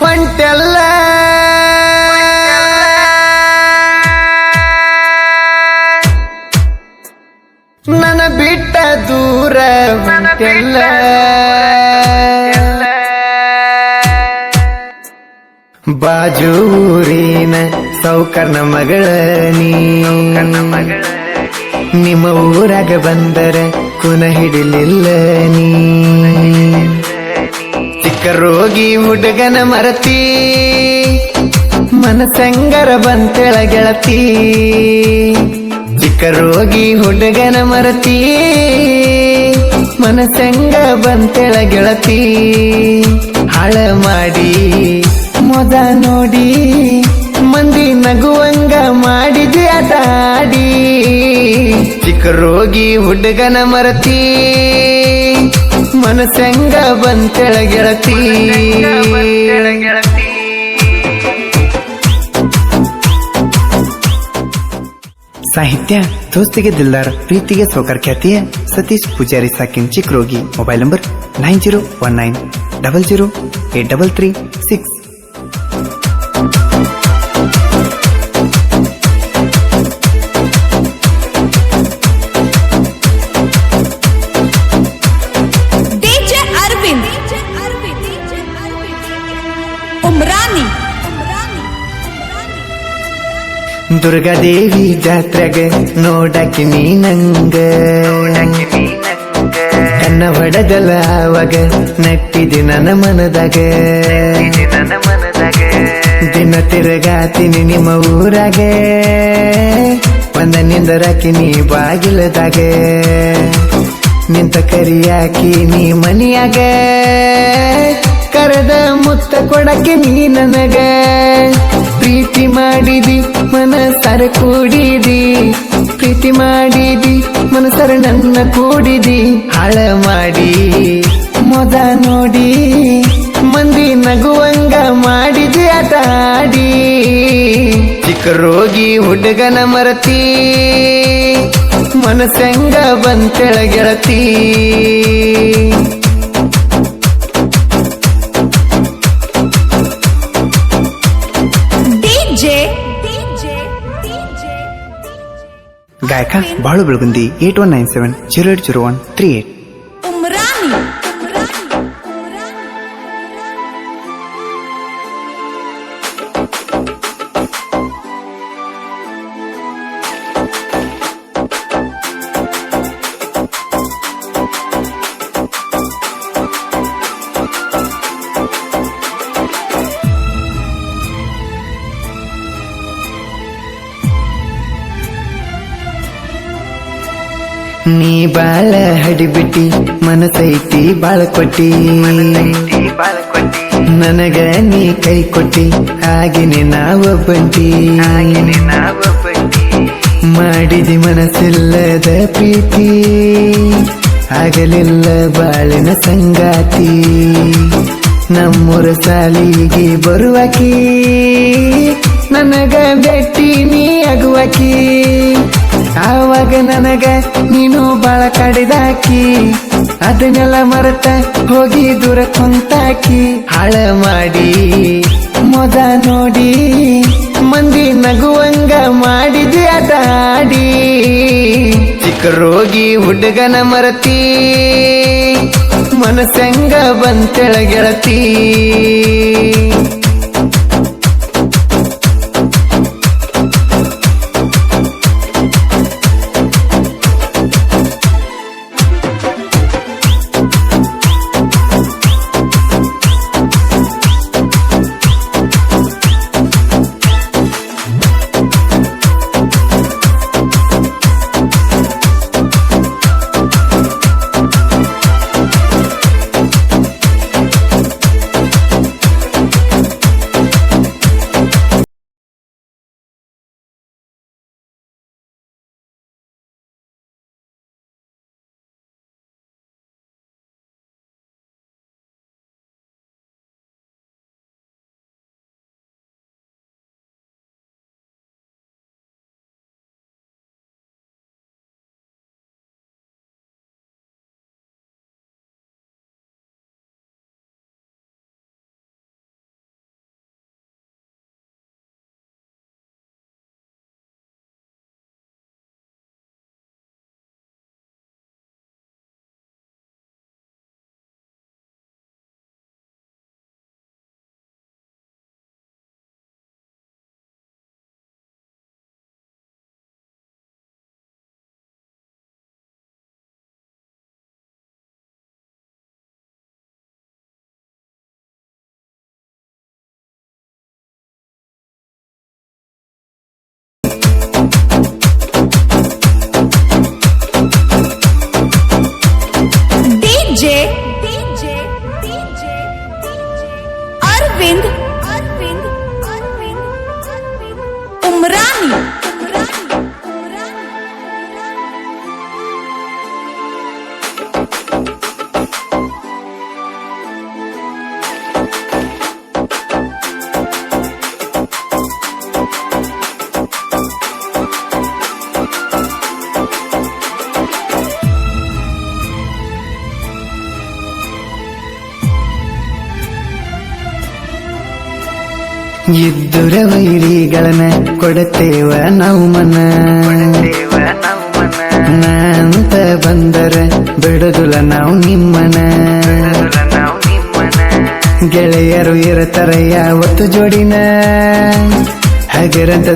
ಹೊಂಟೆಲ್ಲ ನನ್ನ ಬಿಟ್ಟ ದೂರ ಹೊಂಟೆಲ್ಲ ಬಾಜೂರಿನ ಸೌಕರ್ನ ಮಗಳ ನೀ ನಿಮ್ಮ ಊರಾಗ ಬಂದರ ಕುನ ಹಿಡಿಲಿಲ್ಲ ನೀ ಚಿಕ್ಕ ರೋಗಿ ಹುಡುಗನ ಮರತಿ ಮನಸಂಗರ ಬಂತೆಳ ಗೆಳತಿ ಚಿಕ್ಕ ರೋಗಿ ಹುಡುಗನ ಮರತಿ ಮನಸಂಗ ಬಂತೆಳ ಗೆಳತಿ ಹಾಳ ಮಾಡಿ ಮೊದ ನೋಡಿ ಮಂದಿ ನಗುವಂಗ ಮಾಡಿದೆ ಆಟಾಡಿ ಚಿಕ್ಕ ರೋಗಿ ಹುಡುಗನ ಮರತಿ ಮನಸಂಗ ಬಂತೆಳ ಗೆಳತಿ ಸಾಹಿತ್ಯ ದೋಸ್ತಿಗೆ ದಿಲ್ದಾರ್ ಪ್ರೀತಿಗೆ ಸೋಕರ್ ಖ್ಯಾತಿಯ ಸತೀಶ್ ಪೂಜಾರಿ ಸಾಕಿನ್ ಚಿಕ್ರೋಗಿ ಮೊಬೈಲ್ ನಂಬರ್ 9019008336 ದುರ್ಗಾದೇವಿ ಜಾತ್ರೆಗೆ ನೋಡಕ್ಕೆ ನೀ ನಂಗ ಕನ್ನ ಹೊಡೆದಲ್ಲ ಅವಾಗ ನಟ್ಟಿದೆ ನನ್ನ ಮನದಾಗ ದಿನ ತಿರುಗಾತೀನಿ ನಿಮ್ಮ ಊರಾಗ ಒಂದ ನಿಂದರಾಕಿ ನೀ ಬಾಗಿಲದಾಗ ನಿಂತ ಕರಿಯಾಕಿ ನೀ ಮನಿಯಾಗ ಕರೆದ ಮುತ್ತ ಕೊಡಕ್ಕೆ ನೀ ನನಗ ಪ್ರೀತಿ ಮಾಡಿದಿ ಮನಸರ ಕೂಡಿದಿ ಪ್ರೀತಿ ಮಾಡಿದಿ ಮನಸರ ನನ್ನ ಕೂಡಿದಿ ಹಾಳ ಮಾಡಿ ಮೊದ ನೋಡಿ ಮಂದಿ ನಗುವಂಗ ಮಾಡಿದಿ ಆಟಾಡಿ ಚಿಕ್ಕ ರೋಗಿ ಹುಡುಗನ ಮರತಿ ಮನಸಂಗ ಬಂತೆಳ ಗೆಳತಿ ಗಾಯಕ ಬಾಳು ಬೆಳಗುಂದಿ 8197080138 ನೀ ಬಾಳ ಹಡಿಬಿಟ್ಟಿ ಮನಸೈತಿ ಬಾಳ ಕೊಟ್ಟಿ ನನಗ ನೀ ಕೈ ಕೊಟ್ಟಿ ಆಗಿನಿ ನಾವ ಬಂಟಿ ಮಾಡಿದಿ ಮನಸ್ಸಿಲ್ಲದ ಪ್ರೀತಿ ಆಗಲಿಲ್ಲ ಬಾಳಿನ ಸಂಗಾತಿ ನಮ್ಮೂರ ಸಾಲಿಗೆ ಬರುವಾಕಿ ನನಗ ಭೇಟಿ ನೀ ಆಗುವಾಕಿ ಆವಾಗ ನನಗ ನೀನು ಬಾಳ ಕಡಿದಾಕಿ ಅದನ್ನೆಲ್ಲ ಮರೆತ ಹೋಗಿ ದೂರ ಕುಂತಾಕಿ ಹಾಳ ಮಾಡಿ ಮೊದ ನೋಡಿ ಮಂದಿ ನಗುವಂಗ ಮಾಡಿದಿ ಆಟಾಡಿ ಚಿಕ್ಕ ರೋಗಿ ಹುಡುಗನ ಮರತಿ ಮನಸಂಗ ಬಂತೆಳ ಗೆಳತಿ अरविंद उमरानी ಇದ್ದುರ ವೈರಿಗಳನ್ನ ಕೊಡುತ್ತೇವ ನಾವು ಮನ ಅಂತ ಬಂದರ ಬಿಡುದಿಲ್ಲ ನಾವು ನಿಮ್ಮನ ಗೆಳೆಯರು ಇರತರ ಯಾವತ್ತು ಜೋಡಿನ ಹಾಗೆರಂತ